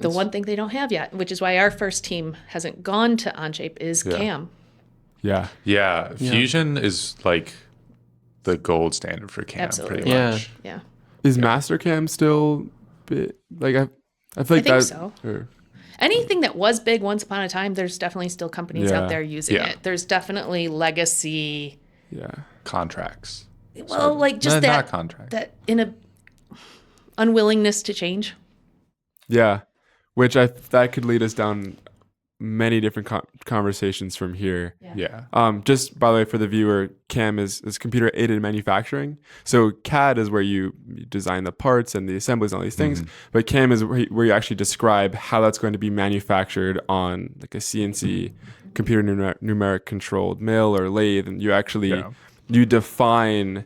The one thing they don't have yet, which is why our first team hasn't gone to Onshape, is CAM. Yeah. Yeah. Fusion is like the gold standard for CAM, Absolutely. pretty much. Yeah. Is Mastercam still like I feel like think that so. or- Anything that was big once upon a time, there's definitely still companies Yeah. out there using Yeah. it. There's definitely legacy. yeah. Contracts. Well, like just No, that not contract. that in a unwillingness to change. Yeah. Which that could lead us down many different conversations from here. Yeah. Just by the way, for the viewer, CAM is computer aided manufacturing. So CAD is where you design the parts and the assemblies and all these things, but CAM is where you actually describe how that's going to be manufactured on like a CNC computer numeric controlled mill or lathe, and you actually you define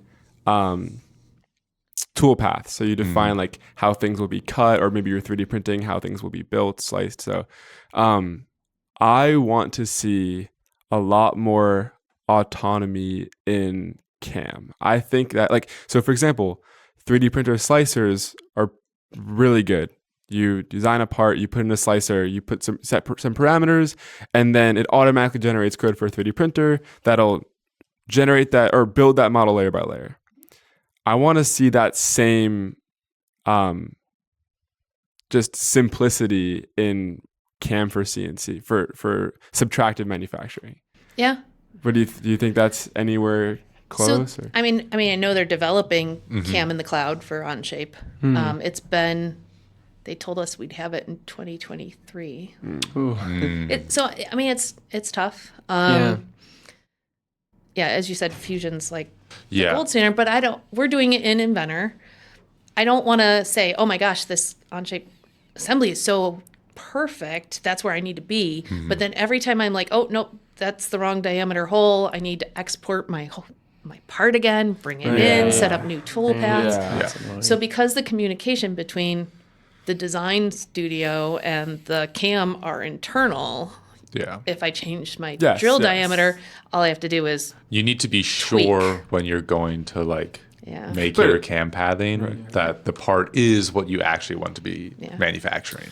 tool paths. So you define like how things will be cut, or maybe you're 3D printing how things will be built, sliced. So I want to see a lot more autonomy in CAM. I think that so for example, 3D printer slicers are really good. You design a part, you put in a slicer, you put some parameters, and then it automatically generates code for a 3D printer that'll generate that or build that model layer by layer. I want to see that same just simplicity in CAM for CNC for subtractive manufacturing. Yeah. But do you think that's anywhere close? So, I mean, I know they're developing CAM in the cloud for Onshape. It's been, they told us we'd have it in 2023. So, I mean, it's tough. Yeah, as you said, Fusion's like the gold standard, but we're doing it in Inventor. I don't want to say, oh my gosh, this Onshape assembly is so perfect. That's where I need to be. But then every time I'm like, oh, nope, that's the wrong diameter hole. I need to export my part again, bring it in, set up new tool paths. So because the communication between the design studio and the CAM are internal, if I change my drill diameter, all I have to do is you need to be sure when you're going to make your CAM pathing that the part is what you actually want to be manufacturing.